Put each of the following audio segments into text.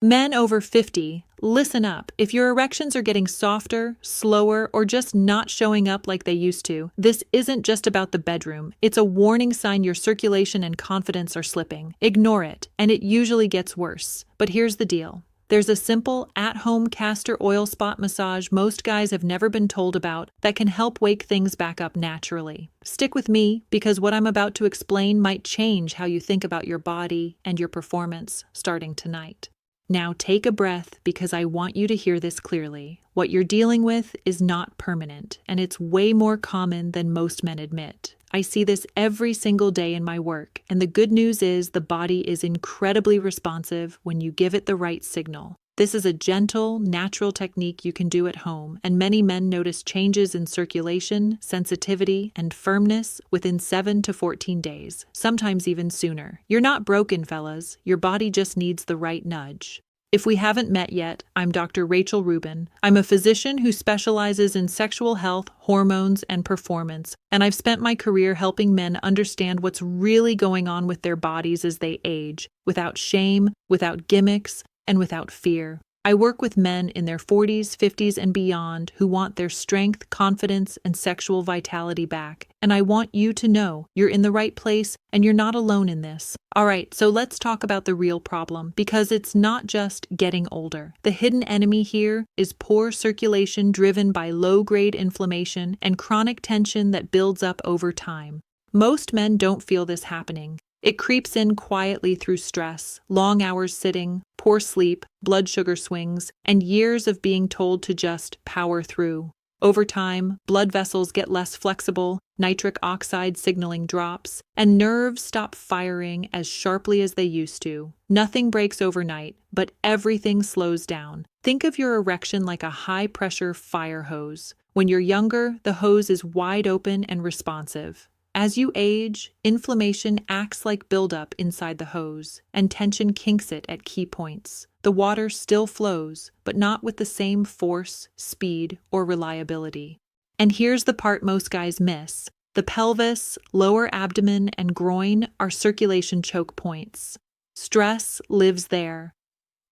Men over 50, listen up. If your erections are getting softer, slower, or just not showing up like they used to, this isn't just about the bedroom. It's a warning sign your circulation and confidence are slipping. Ignore it, and it usually gets worse. But here's the deal. There's a simple, at-home castor oil spot massage most guys have never been told about that can help wake things back up naturally. Stick with me, because what I'm about to explain might change how you think about your body and your performance starting tonight. Now take a breath, because I want you to hear this clearly. What you're dealing with is not permanent, and it's way more common than most men admit. I see this every single day in my work, and the good news is the body is incredibly responsive when you give it the right signal. This is a gentle, natural technique you can do at home, and many men notice changes in circulation, sensitivity, and firmness within 7 to 14 days, sometimes even sooner. You're not broken, fellas. Your body just needs the right nudge. If we haven't met yet, I'm Dr. Rachel Rubin. I'm a physician who specializes in sexual health, hormones, and performance, and I've spent my career helping men understand what's really going on with their bodies as they age, without shame, without gimmicks, and without fear. I work with men in their 40s, 50s, and beyond who want their strength, confidence, and sexual vitality back. And I want you to know you're in the right place and you're not alone in this. All right, so let's talk about the real problem, because it's not just getting older. The hidden enemy here is poor circulation driven by low-grade inflammation and chronic tension that builds up over time. Most men don't feel this happening. It creeps in quietly through stress, long hours sitting, poor sleep, blood sugar swings, and years of being told to just power through. Over time, blood vessels get less flexible, nitric oxide signaling drops, and nerves stop firing as sharply as they used to. Nothing breaks overnight, but everything slows down. Think of your erection like a high-pressure fire hose. When you're younger, the hose is wide open and responsive. As you age, inflammation acts like buildup inside the hose, and tension kinks it at key points. The water still flows, but not with the same force, speed, or reliability. And here's the part most guys miss. The pelvis, lower abdomen, and groin are circulation choke points. Stress lives there.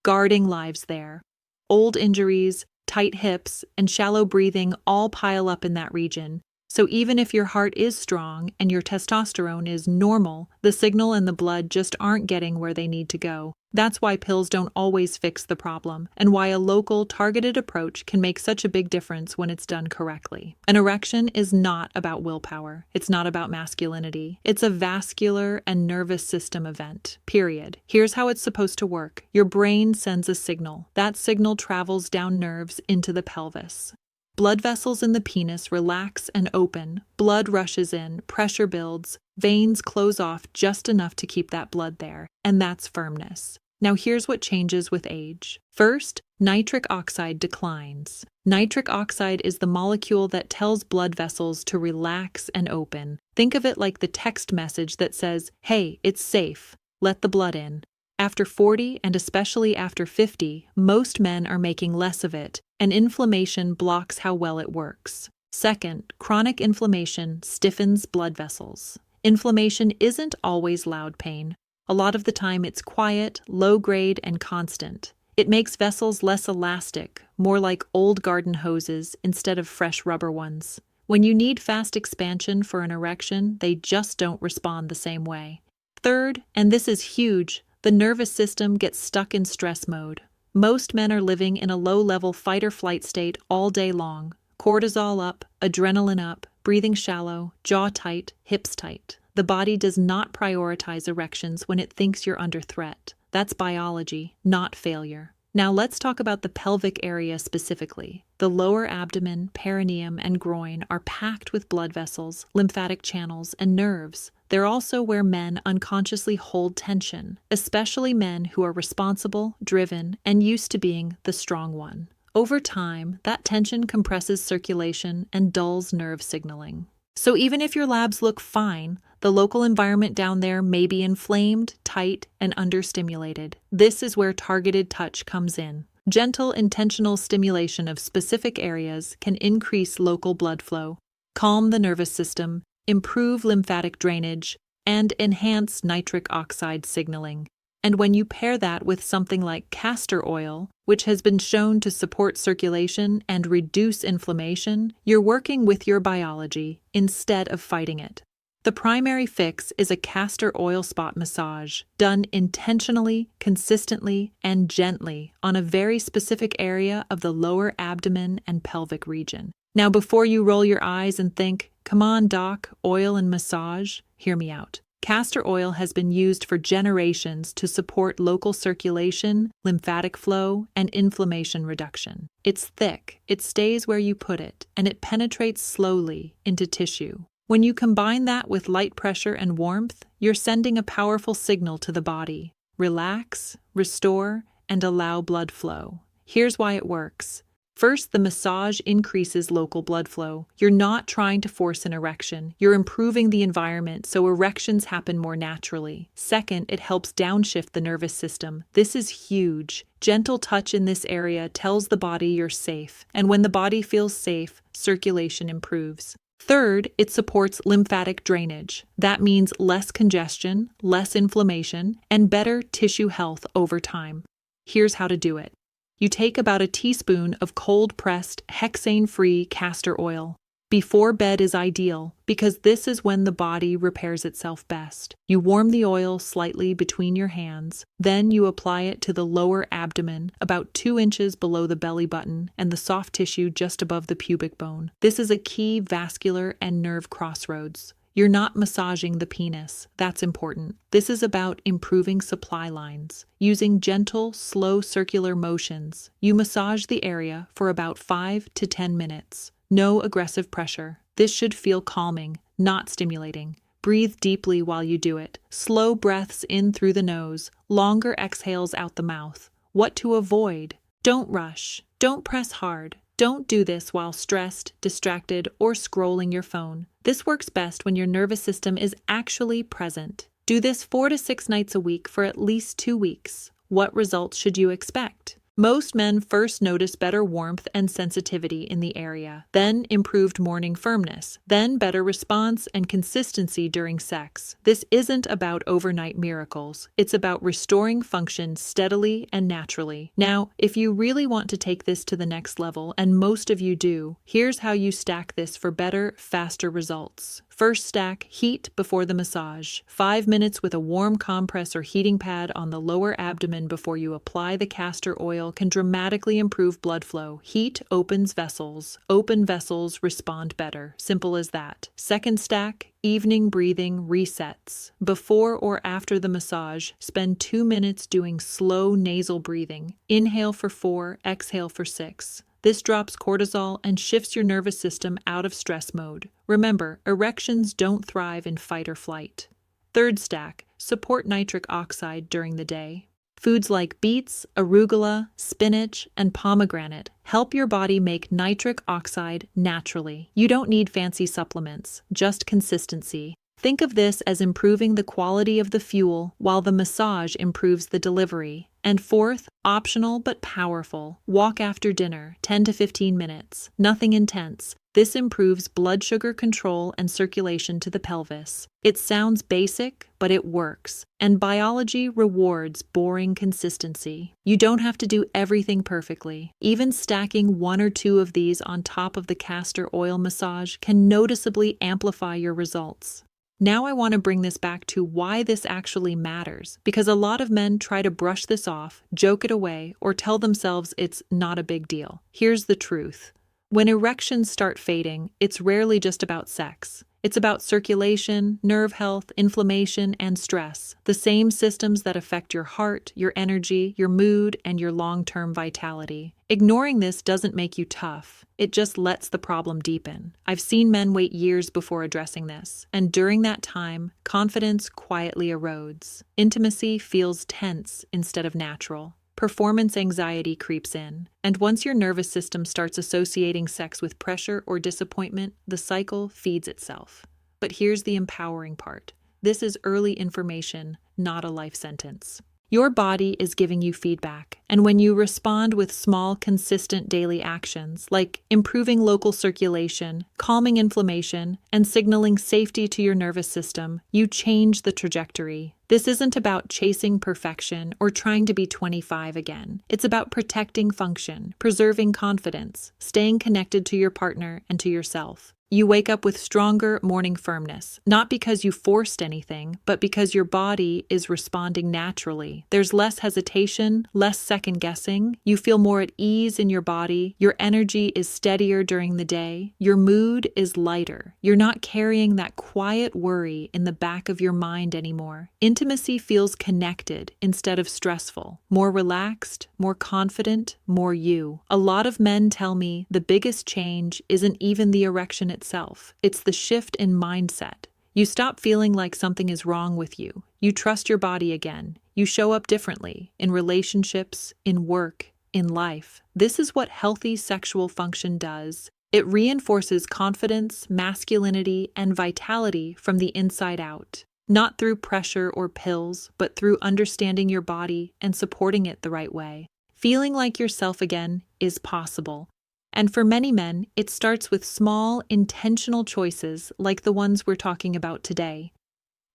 Guarding lives there. Old injuries, tight hips, and shallow breathing all pile up in that region. So even if your heart is strong and your testosterone is normal, the signal and the blood just aren't getting where they need to go. That's why pills don't always fix the problem, and why a local, targeted approach can make such a big difference when it's done correctly. An erection is not about willpower. It's not about masculinity. It's a vascular and nervous system event, period. Here's how it's supposed to work. Your brain sends a signal. That signal travels down nerves into the pelvis. Blood vessels in the penis relax and open, blood rushes in, pressure builds, veins close off just enough to keep that blood there, and that's firmness. Now here's what changes with age. First, nitric oxide declines. Nitric oxide is the molecule that tells blood vessels to relax and open. Think of it like the text message that says, "Hey, it's safe. Let the blood in." After 40, and especially after 50, most men are making less of it, and inflammation blocks how well it works. Second, chronic inflammation stiffens blood vessels. Inflammation isn't always loud pain. A lot of the time it's quiet, low-grade, and constant. It makes vessels less elastic, more like old garden hoses instead of fresh rubber ones. When you need fast expansion for an erection, they just don't respond the same way. Third, and this is huge, the nervous system gets stuck in stress mode. Most men are living in a low-level fight-or-flight state all day long. Cortisol up, adrenaline up, breathing shallow, jaw tight, hips tight. The body does not prioritize erections when it thinks you're under threat. That's biology, not failure. Now let's talk about the pelvic area specifically. The lower abdomen, perineum, and groin are packed with blood vessels, lymphatic channels, and nerves. They're also where men unconsciously hold tension, especially men who are responsible, driven, and used to being the strong one. Over time, that tension compresses circulation and dulls nerve signaling. So even if your labs look fine, the local environment down there may be inflamed, tight, and understimulated. This is where targeted touch comes in. Gentle, intentional stimulation of specific areas can increase local blood flow, calm the nervous system, improve lymphatic drainage, and enhance nitric oxide signaling. And when you pair that with something like castor oil, which has been shown to support circulation and reduce inflammation, you're working with your biology instead of fighting it. The primary fix is a castor oil spot massage, done intentionally, consistently, and gently on a very specific area of the lower abdomen and pelvic region. Now, before you roll your eyes and think, "Come on, doc, oil and massage," hear me out. Castor oil has been used for generations to support local circulation, lymphatic flow, and inflammation reduction. It's thick, it stays where you put it, and it penetrates slowly into tissue. When you combine that with light pressure and warmth, you're sending a powerful signal to the body. Relax, restore, and allow blood flow. Here's why it works. First, the massage increases local blood flow. You're not trying to force an erection. You're improving the environment so erections happen more naturally. Second, it helps downshift the nervous system. This is huge. Gentle touch in this area tells the body you're safe, and when the body feels safe, circulation improves. Third, it supports lymphatic drainage. That means less congestion, less inflammation, and better tissue health over time. Here's how to do it. You take about a teaspoon of cold-pressed, hexane-free castor oil. Before bed is ideal because this is when the body repairs itself best. You warm the oil slightly between your hands, then you apply it to the lower abdomen, about 2 inches below the belly button and the soft tissue just above the pubic bone. This is a key vascular and nerve crossroads. You're not massaging the penis. That's important. This is about improving supply lines. Using gentle, slow circular motions, you massage the area for about 5 to 10 minutes. No aggressive pressure. This should feel calming, not stimulating. Breathe deeply while you do it. Slow breaths in through the nose, longer exhales out the mouth. What to avoid? Don't rush. Don't press hard. Don't do this while stressed, distracted, or scrolling your phone. This works best when your nervous system is actually present. Do this 4 to 6 nights a week for at least 2 weeks. What results should you expect? Most men first notice better warmth and sensitivity in the area, then improved morning firmness, then better response and consistency during sex. This isn't about overnight miracles. It's about restoring function steadily and naturally. Now, if you really want to take this to the next level, and most of you do, here's how you stack this for better, faster results. First stack, heat before the massage. 5 minutes with a warm compress or heating pad on the lower abdomen before you apply the castor oil can dramatically improve blood flow. Heat opens vessels. Open vessels respond better. Simple as that. Second stack, evening breathing resets. Before or after the massage, spend 2 minutes doing slow nasal breathing. Inhale for 4, exhale for 6. This drops cortisol and shifts your nervous system out of stress mode. Remember, erections don't thrive in fight or flight. Third stack, support nitric oxide during the day. Foods like beets, arugula, spinach, and pomegranate help your body make nitric oxide naturally. You don't need fancy supplements, just consistency. Think of this as improving the quality of the fuel while the massage improves the delivery. And fourth, optional but powerful, walk after dinner, 10 to 15 minutes. Nothing intense. This improves blood sugar control and circulation to the pelvis. It sounds basic, but it works. And biology rewards boring consistency. You don't have to do everything perfectly. Even stacking 1 or 2 of these on top of the castor oil massage can noticeably amplify your results. Now I want to bring this back to why this actually matters, because a lot of men try to brush this off, joke it away, or tell themselves it's not a big deal. Here's the truth. When erections start fading, it's rarely just about sex. It's about circulation, nerve health, inflammation, and stress, the same systems that affect your heart, your energy, your mood, and your long-term vitality. Ignoring this doesn't make you tough. It just lets the problem deepen. I've seen men wait years before addressing this, and during that time, confidence quietly erodes. Intimacy feels tense instead of natural. Performance anxiety creeps in, and once your nervous system starts associating sex with pressure or disappointment, the cycle feeds itself. But here's the empowering part. This is early information, not a life sentence. Your body is giving you feedback, and when you respond with small, consistent daily actions like improving local circulation, calming inflammation, and signaling safety to your nervous system, you change the trajectory. This isn't about chasing perfection or trying to be 25 again. It's about protecting function, preserving confidence, staying connected to your partner and to yourself. You wake up with stronger morning firmness, not because you forced anything, but because your body is responding naturally. There's less hesitation, less second guessing. You feel more at ease in your body. Your energy is steadier during the day. Your mood is lighter. You're not carrying that quiet worry in the back of your mind anymore. Intimacy feels connected instead of stressful, more relaxed, more confident, more you. A lot of men tell me the biggest change isn't even the erection itself. It's the shift in mindset. You stop feeling like something is wrong with you. You trust your body again. You show up differently in relationships, in work, in life. This is what healthy sexual function does. It reinforces confidence, masculinity, and vitality from the inside out. Not through pressure or pills, but through understanding your body and supporting it the right way. Feeling like yourself again is possible. And for many men, it starts with small, intentional choices like the ones we're talking about today.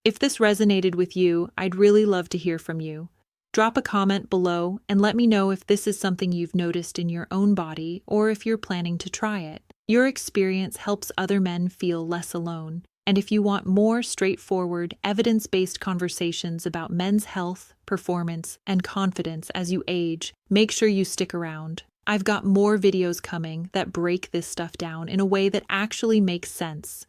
If this resonated with you, I'd really love to hear from you. Drop a comment below and let me know if this is something you've noticed in your own body or if you're planning to try it. Your experience helps other men feel less alone. And if you want more straightforward, evidence-based conversations about men's health, performance, and confidence as you age, make sure you stick around. I've got more videos coming that break this stuff down in a way that actually makes sense.